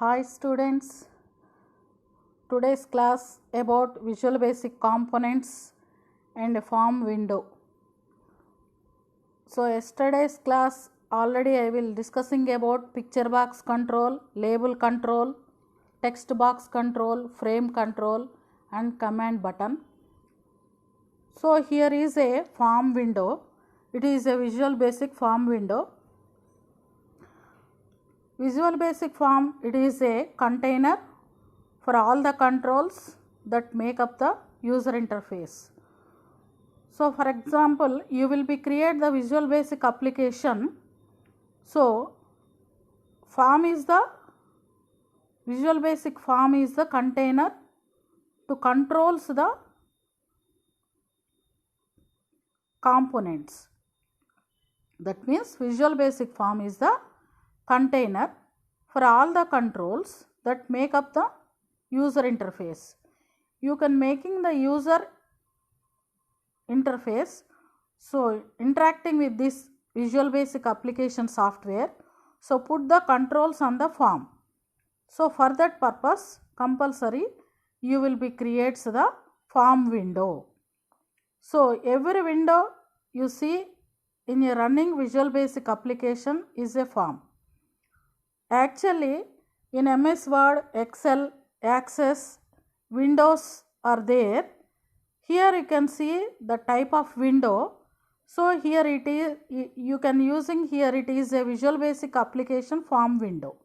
Hi students, today's class about Visual Basic components and form window. So yesterday's class already I will discussing about picture box control, label control, text box control, frame control and command button. So here is a form window. It is a Visual Basic form window. Visual Basic form, it is a container for all the controls that make up the user interface. So for example, you will be create the Visual Basic application. So Visual Basic form is the container to controls the components. That means Visual Basic form is the container for all the controls that make up the user interface. You can making the user interface, so interacting with this Visual Basic application software, so put the controls on the form. So for that purpose compulsory you will be creates the form window. So every window you see in a running Visual Basic application is a form. Actually in MS Word, Excel, Access, Windows are there. Here you can see the type of window. So here it is, you can using here it is a Visual Basic application form window.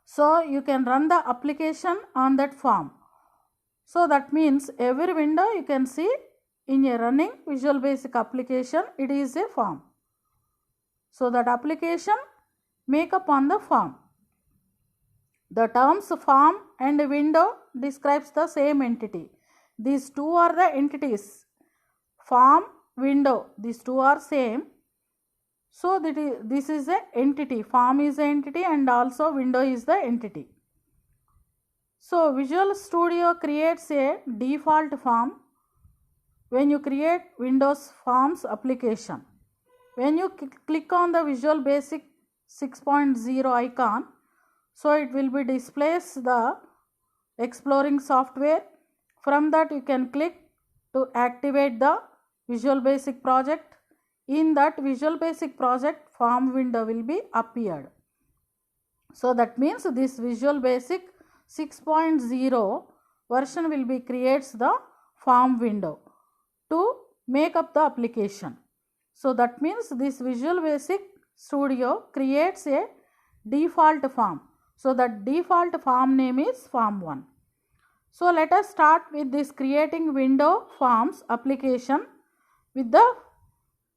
So you can run the application on that form. So that means every window you can see in a running Visual Basic application it is a form. So that application make up on the form. The terms form and window describes the same entity. These two are the entities. Form, window, these two are same. So this is a entity. Form is an entity and also window is the entity. So Visual Studio creates a default form when you create Windows Forms application. When you click on the Visual Basic 6.0 icon, so it will be displays the exploring software. From that you can click to activate the Visual Basic project. In that Visual Basic project form window will be appeared. So that means this Visual Basic 6.0 version will be creates the form window to make up the application. So that means this Visual Basic Studio creates a default form. So that default form name is form 1. So let us start with this creating window forms application with the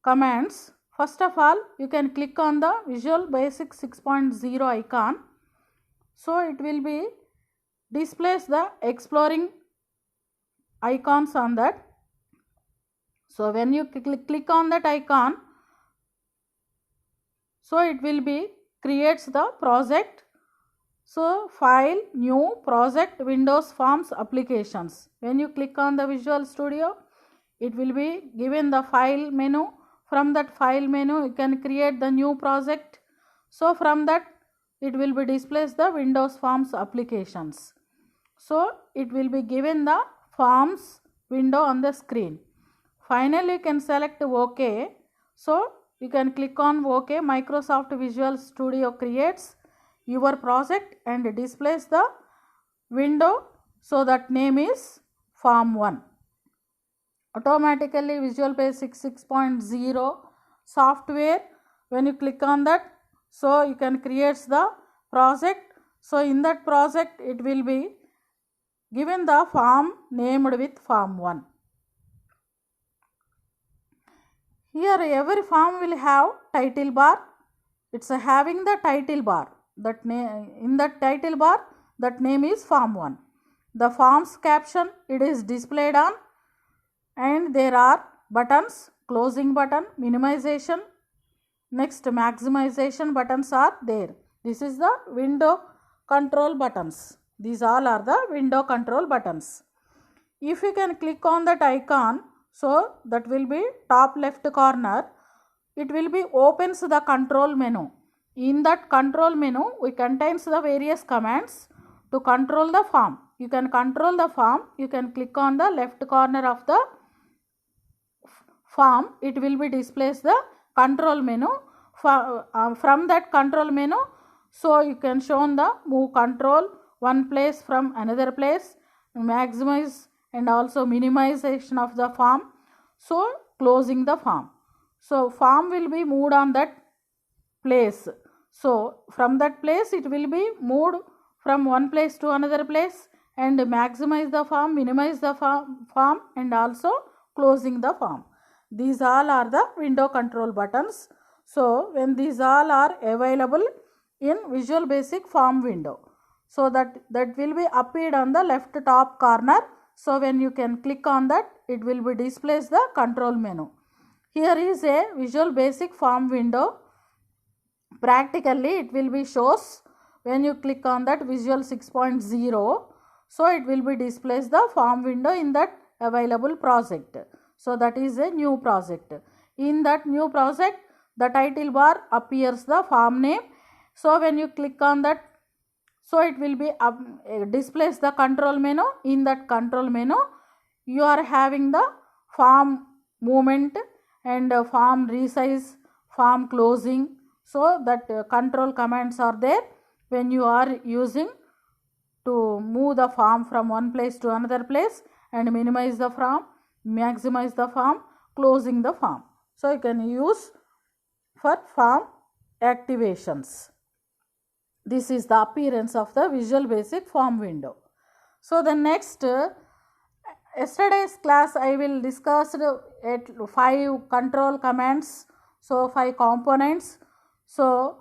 commands. First of all, you can click on the Visual Basic 6.0 icon. So it will be displays the exploring icons on that. So when you click on that icon, so it will be creates the project. So file, new, project, Windows Forms applications. When you click on the Visual Studio, it will be given the file menu. From that file menu you can create the new project. So from that it will be displays the Windows Forms applications. So it will be given the forms window on the screen. Finally you can select OK. So you can click on OK. Microsoft Visual Studio creates your project and displays the window. So that name is form 1. Automatically Visual Basic 6.0 software, when you click on that, so you can create the project. So in that project it will be given the form named with form 1. Here every form will have title bar. It's having the title bar. That in that title bar that name is form 1. The form's caption it is displayed on, and there are buttons, closing button, minimization, next maximization buttons are there. This is the window control buttons. These all are the window control buttons. If you can click on that icon, so that will be top left corner, it will be opens the control menu. In that control menu, we contains the various commands to control the form. You can control the form. You can click on the left corner of the form. It will be displays the control menu. From that control menu, so you can show the move control one place from another place, maximize and also minimization of the form. So closing the form. So form will be moved on that place. So from that place it will be moved from one place to another place, and maximize the form, minimize the form and also closing the form. These all are the window control buttons. So when these all are available in Visual Basic form window, so that will be appeared on the left top corner. So when you can click on that, it will be displays the control menu. Here is a Visual Basic form window. Practically it will be shows when you click on that Visual 6.0. So it will be displays the form window in that available project. So that is a new project. In that new project, the title bar appears the form name. So when you click on that, so it will be displays the control menu. In that control menu, you are having the form movement and form resize, form closing. So that control commands are there when you are using to move the form from one place to another place, and minimize the form, maximize the form, closing the form. So you can use for form activations. This is the appearance of the Visual Basic form window. So the next, yesterday's class I will discuss 5 control commands, so 5 components. So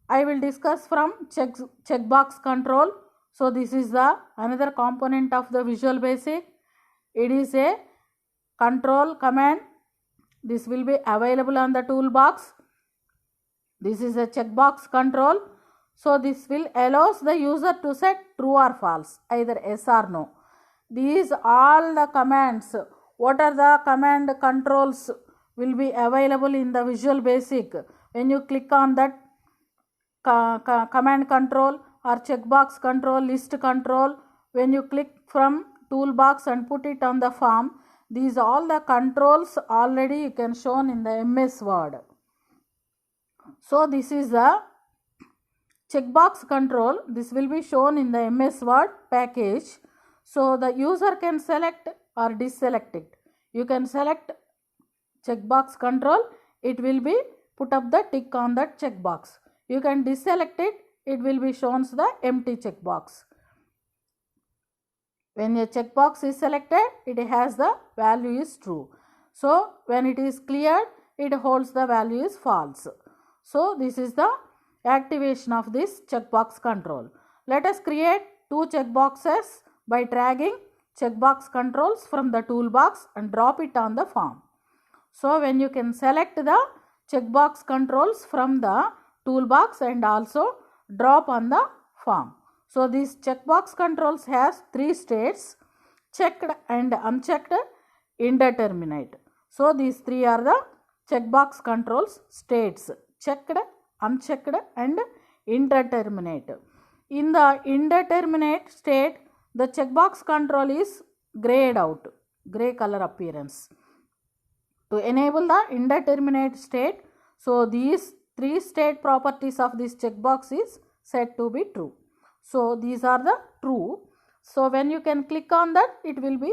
I will discuss from checkbox control. So this is the another component of the Visual Basic. It is a control command. This will be available on the toolbox. This is a checkbox control. So this will allows the user to set true or false, either yes or no. These all the commands, what are the command controls will be available in the Visual Basic. When you click on that command control or checkbox control, list control, when you click from toolbox and put it on the form, these all the controls already you can shown in the MS Word. So this is the checkbox control. This will be shown in the MS Word package. So the user can select or deselect it. You can select checkbox control. It will be put up the tick on that checkbox. You can deselect it. It will be shown the empty checkbox. When a checkbox is selected, it has the value is true. So when it is cleared, it holds the value is false. So this is the activation of this checkbox control. Let us create 2 checkboxes by dragging checkbox controls from the toolbox and drop it on the form. So when you can select the checkbox controls from the toolbox and also drop on the form. So these checkbox controls has 3 states: checked and unchecked, indeterminate. So these 3 are the checkbox controls states: checked, unchecked and indeterminate. In the indeterminate state, the checkbox control is grayed out, gray color appearance. To enable the indeterminate state, so these 3 state properties of this checkbox is set to be true. So these are the true. So when you can click on that, it will be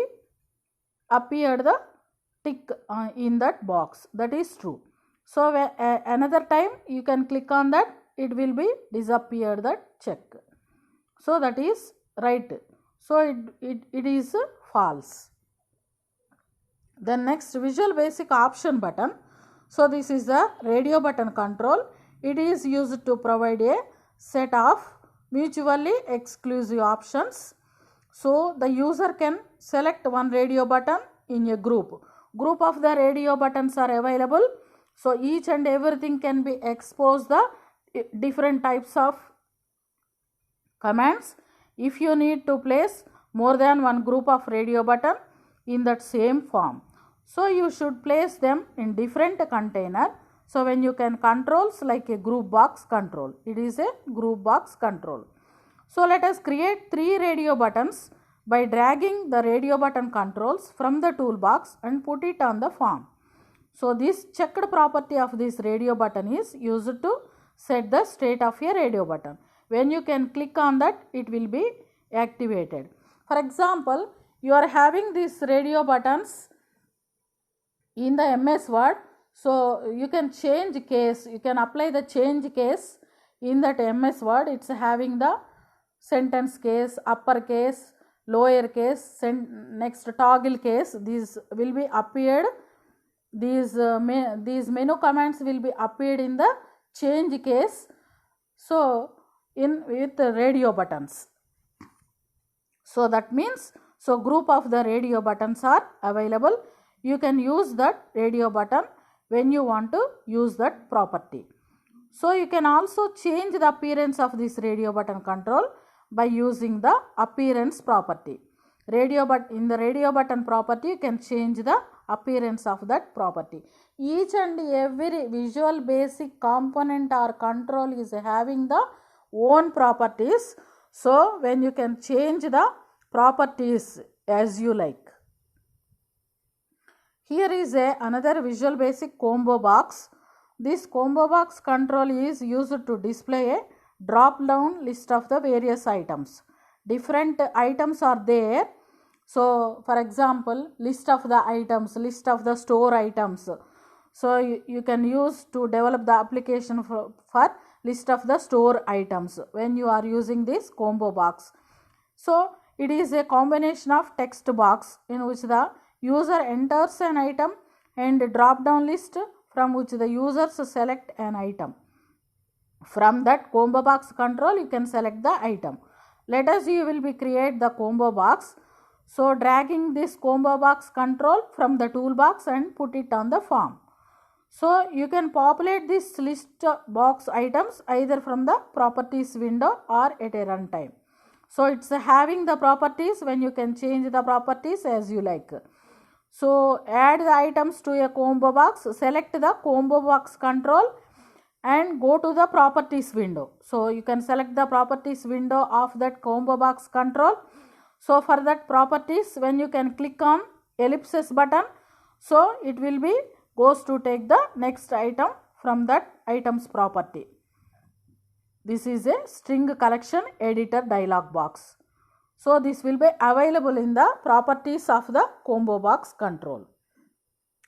appeared the tick in that box, that is true. So another time you can click on that, it will be disappeared that check. So that is right. So it is false. Then next, Visual Basic option button. So this is the radio button control. It is used to provide a set of mutually exclusive options. So the user can select one radio button in a group. Group of the radio buttons are available. So each and everything can be exposed the different types of commands. If you need to place more than one group of radio button in that same form, so you should place them in different container So when you can controls like a group box control, it is a group box control. So let us create 3 radio buttons by dragging the radio button controls from the toolbox and put it on the form. So this checked property of this radio button is used to set the state of a radio button. When you can click on that, it will be activated. For example, you are having these radio buttons in the MS Word. So you can change case, you can apply the change case in that MS Word. It's having the sentence case, uppercase, lower case, next toggle case. These will be appeared. These menu commands will be appeared in the change case. So with the radio buttons. So that means, so group of the radio buttons are available. You can use that radio button when you want to use that property. So you can also change the appearance of this radio button control by using the appearance property. In the radio button property, you can change the appearance of that property. Each and every Visual Basic component or control is having the own properties. So when you can change the properties as you like. Here is another Visual Basic combo box. This combo box control is used to display a drop down list of the various items. Different items are there. So for example, list of the items, list of the store items. So you can use to develop the application for list of the store items when you are using this combo box. So it is a combination of text box in which the user enters an item and drop down list from which the users select an item. From that combo box control, you can select the item. Let us you will be create the combo box. So dragging this combo box control from the toolbox and put it on the form. So you can populate this list box items either from the properties window or at a runtime. So it's having the properties when you can change the properties as you like. So add the items to a combo box, select the combo box control and go to the properties window. So you can select the properties window of that combo box control. So for that properties, when you can click on ellipsis button, so it will be goes to take the next item from that items property. This is a string collection editor dialog box. So this will be available in the properties of the combo box control.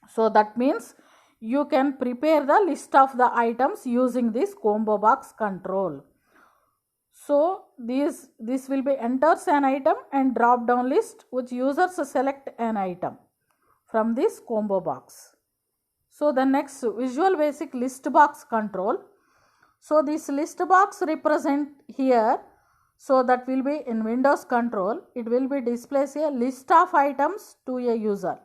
So that means you can prepare the list of the items using this combo box control. So this will be enters an item and drop down list which users select an item from this combo box. So the next Visual Basic list box control. So this list box represent here. So that will be in Windows control. It will be displays a list of items to a user.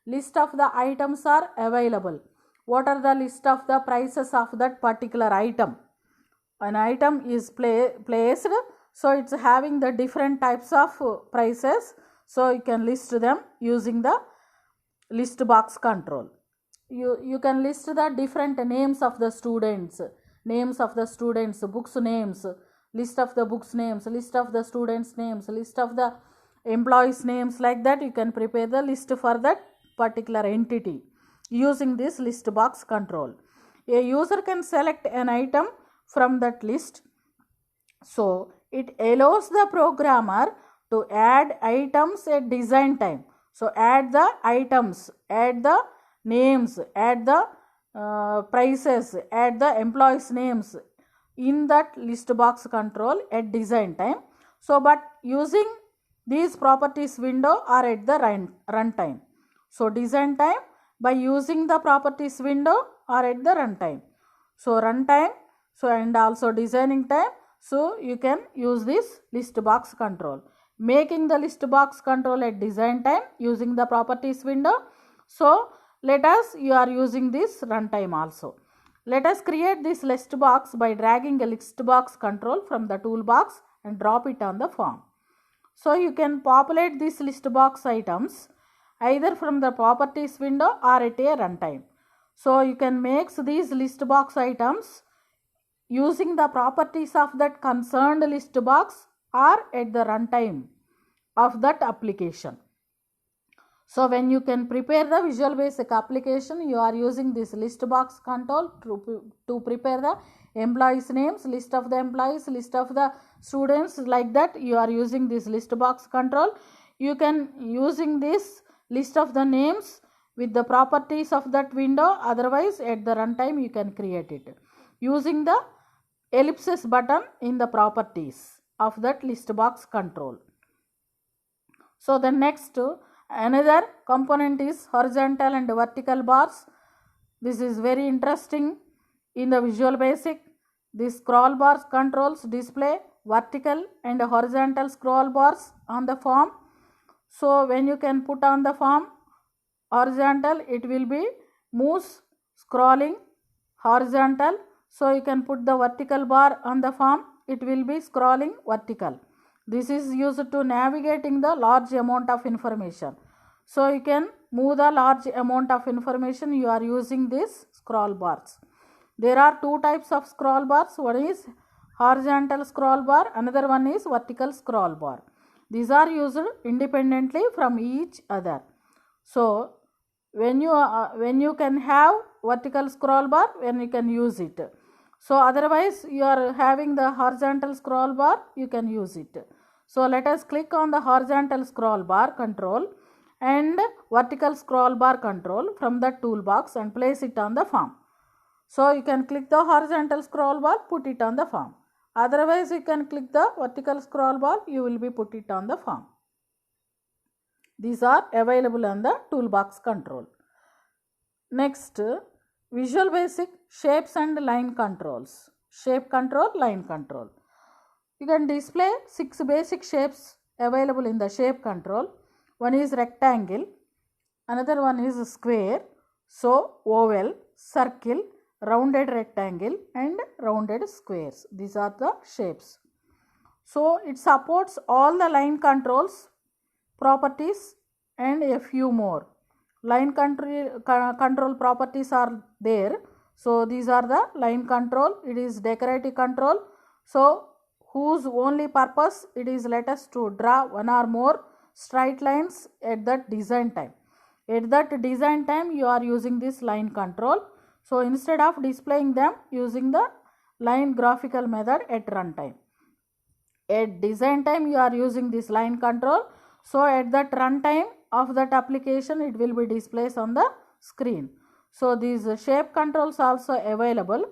List of the items are available. What are the list of the prices of that particular item? An item is placed, so it's having the different types of prices. So you can list them using the list box control. You can list the different names of the students, books names, list of the books names, list of the students names, list of the employees names. Like that you can prepare the list for that particular entity using this list box control. A user can select an item from that list. So it allows the programmer to add items at design time. So add the items, add the names, add the prices, add the employees names in that list box control at design time. So but using these properties window or at the runtime. So design time by using the properties window or at the runtime. So runtime, so and also designing time. So you can use this list box control. Making the list box control at design time using the properties window. So let us you are using this runtime also. Let us create this list box by dragging a list box control from the toolbox and drop it on the form. So you can populate these list box items either from the properties window or at a runtime. So you can make these list box items using the properties of that concerned list box or at the runtime of that application. So when you can prepare the Visual Basic application, you are using this list box control to prepare the employees names, list of the employees, list of the students, like that you are using this list box control. You can using this list of the names with the properties of that window, otherwise at the runtime you can create it using the ellipsis button in the properties of that list box control. So the next another component is horizontal and vertical bars. This is very interesting in the Visual Basic. This scroll bars controls display vertical and horizontal scroll bars on the form. So when you can put on the form horizontal, it will be moves scrolling horizontal. So you can put the vertical bar on the form, it will be scrolling vertical. This is used to navigating the large amount of information. So you can move the large amount of information, you are using this scroll bars. There are two types of scroll bars. One is horizontal scroll bar, another one is vertical scroll bar. These are used independently from each other. So when you can have vertical scroll bar, when you can use it. So otherwise you are having the horizontal scroll bar, you can use it. So let us click on the horizontal scroll bar control and vertical scroll bar control from the toolbox and place it on the form. So you can click the horizontal scroll bar, put it on the form. Otherwise you can click the vertical scroll bar, you will be put it on the form. These are available on the toolbox control. Next, Visual Basic shapes and line controls. Shape control, line control. You can display 6 basic shapes available in the shape control. One is rectangle, another one is square, so oval, circle, rounded rectangle and rounded squares. These are the shapes. So it supports all the line controls properties and a few more. Line control properties are there. So these are the line control. It is decorative control. So whose only purpose it is, let us to draw one or more straight lines at that design time. At that design time you are using this line control. So instead of displaying them using the line graphical method at runtime. At design time you are using this line control. So at that runtime of that application it will be displayed on the screen. So these shape controls also available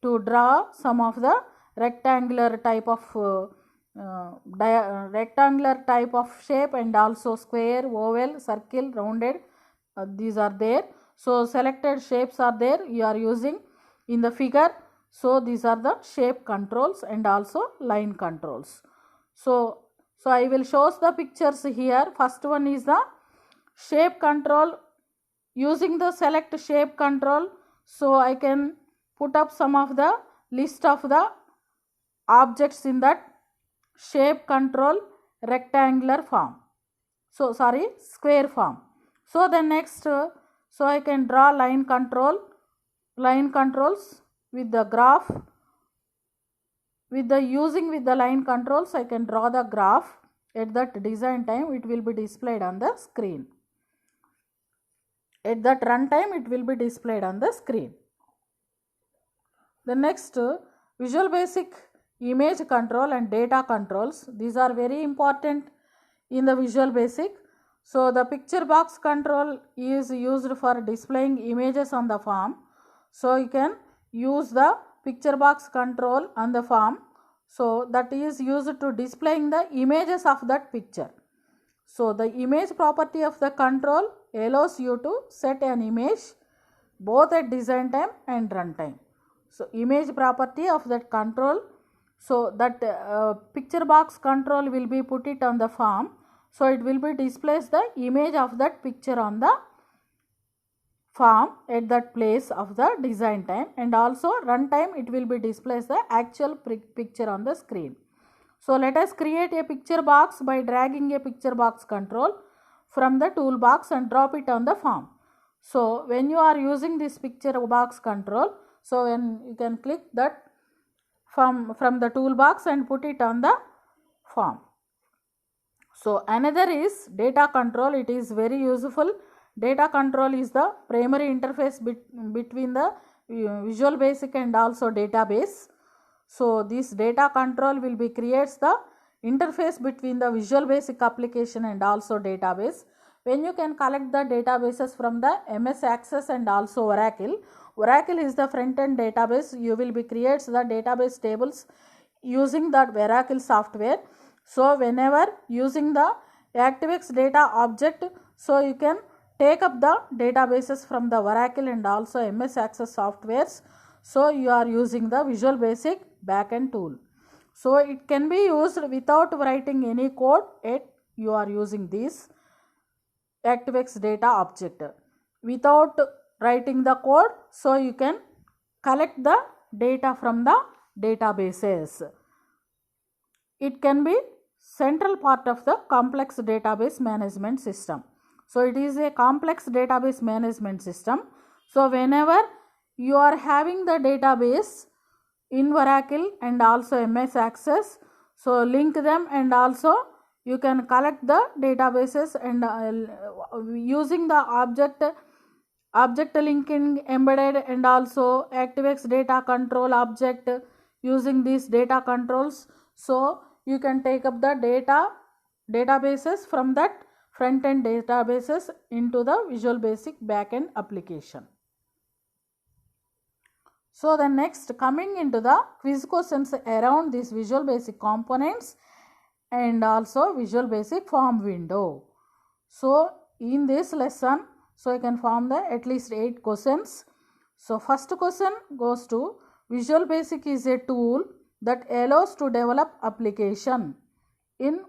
to draw some of the rectangular type of shape and also square, oval, circle, rounded. These are there. So selected shapes are there, you are using in the figure. So these are the shape controls and also line controls. So I will show the pictures here. First one is the shape control. Using the select shape control, so I can put up some of the list of the objects in that shape control rectangular form. So square form. So the next, so I can draw line controls with the graph. With the line controls, I can draw the graph. At that design time, it will be displayed on the screen. At that runtime, it will be displayed on the screen. The next, Visual Basic image control and data controls. These are very important in the Visual Basic. So the picture box control is used for displaying images on the form. So you can use the picture box control on the form. So that is used to displaying the images of that picture. So the image property of the control allows you to set an image both at design time and runtime. So image property of that control, so that picture box control will be put it on the form. So it will be displays the image of that picture on the form at that place of the design time, and also runtime it will be displays the actual picture on the screen. So let us create a picture box by dragging a picture box control from the toolbox and drop it on the form. So when you are using this picture box control, so when you can click that from the toolbox and put it on the form. So another is data control. It is very useful. Data control is the primary interface between the Visual Basic and also database. So this data control will be creates the interface between the Visual Basic application and also database. When you can collect the databases from the MS Access and also Oracle. Oracle is the front end database. You will be creates the database tables using that Oracle software. So whenever using the ActiveX data object, so you can take up the databases from the Oracle and also MS Access softwares. So you are using the Visual Basic backend tool. So it can be used without writing any code, yet you are using this ActiveX data object. Without writing the code, so you can collect the data from the databases. It can be central part of the complex database management system. So it is a complex database management system. So whenever you are having the database in Oracle and also MS Access, so link them and also you can collect the databases and using the object linking embedded and also ActiveX data control object, using these data controls, so you can take up the databases from that front end databases into the Visual Basic backend application. So the next, coming into the quiz questions around these Visual Basic components and also Visual Basic form window. So in this lesson, so you can form the at least 8 questions. So first question goes to Visual Basic is a tool that allows to develop application in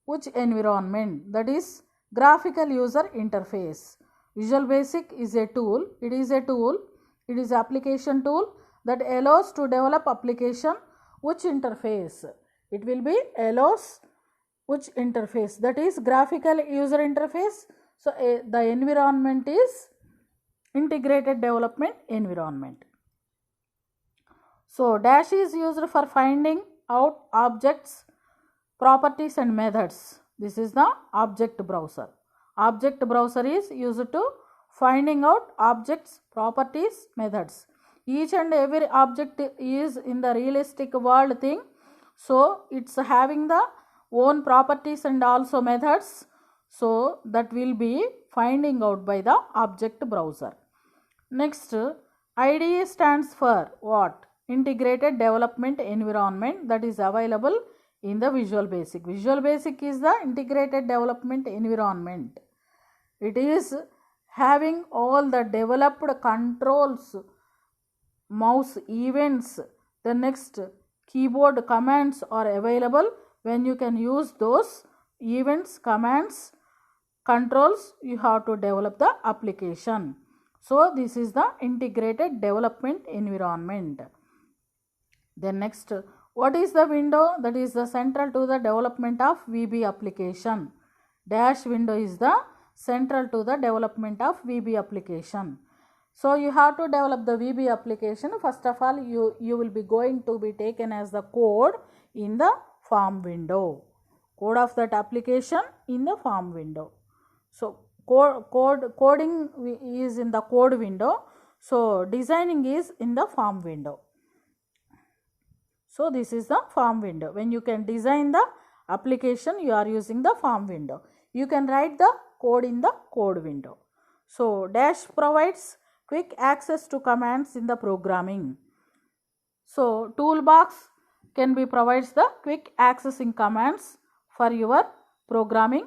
which environment? That is graphical user interface. Visual Basic is a tool. It is application tool that allows to develop application which interface? It will be allows which interface? That is graphical user interface. So the environment is integrated development environment. So dash is used for finding out objects, properties and methods. This is the object browser. Object browser is used to finding out objects, properties, methods. Each and every object is in the realistic world thing. So it's having the own properties and also methods. So that will be finding out by the object browser. Next, IDE stands for what? Integrated Development Environment, that is available in the Visual Basic. Visual Basic is the integrated development environment. It is having all the developed controls, mouse events. The next, keyboard commands are available. When you can use those events, commands, controls, you have to develop the application. So this is the integrated development environment. Then next, what is the window? That is the central to the development of VB application. Dash window is the central to the development of VB application. So you have to develop the VB application. First of all, you will be going to be taken as the code in the form window. Code of that application in the form window. So coding is in the code window. So designing is in the form window. So this is the form window. When you can design the application, you are using the form window. You can write the code in the code window. So dash provides quick access to commands in the programming. So toolbox can be provides the quick accessing commands for your programming.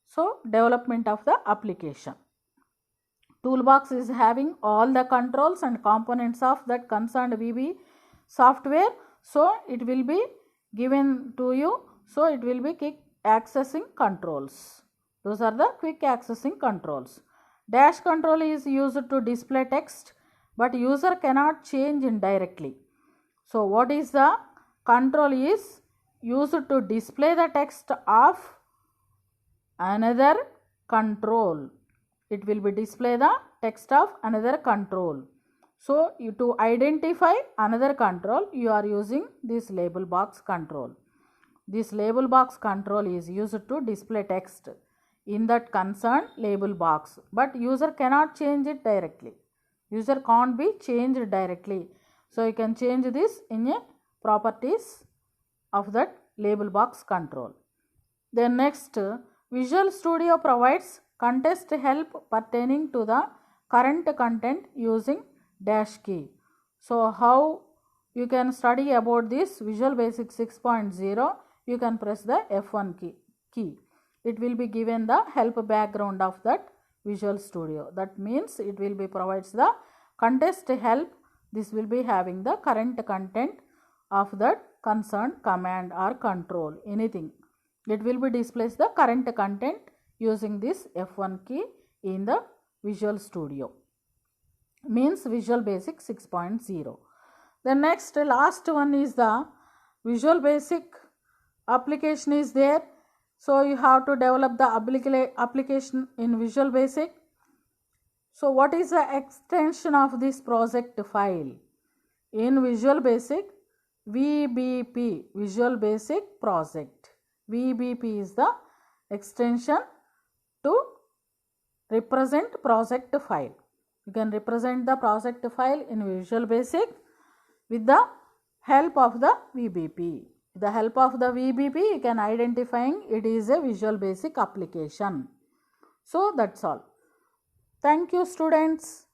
So development of the application. Toolbox is having all the controls and components of that concerned VB software. So it will be given to you. So it will be quick accessing controls. Those are the quick accessing controls. Dash control is used to display text, but user cannot change indirectly. So what is the control is used to display the text of another control. it will be display the text of another control. So to identify another control, you are using this label box control. This label box control is used to display text in that concerned label box, but user cannot change it directly. User can't be changed directly. So you can change this in a properties of that label box control. Then next, Visual Studio provides context help pertaining to the current content using dash key. So how you can study about this Visual Basic 6.0, you can press the F1 key. It will be given the help background of that Visual Studio. That means it will be provides the context help. This will be having the current content of that concerned command or control, anything. It will be displays the current content using this F1 key in the Visual Studio. Means Visual Basic 6.0. The next last one is the Visual Basic application is there. So you have to develop the application in Visual Basic. So what is the extension of this project file? In Visual Basic, VBP, Visual Basic Project. VBP is the extension to represent project file. You can represent the project file in Visual Basic with the help of the VBP. With the help of the VBP, you can identifying it is a Visual Basic application. So that's all. Thank you, students.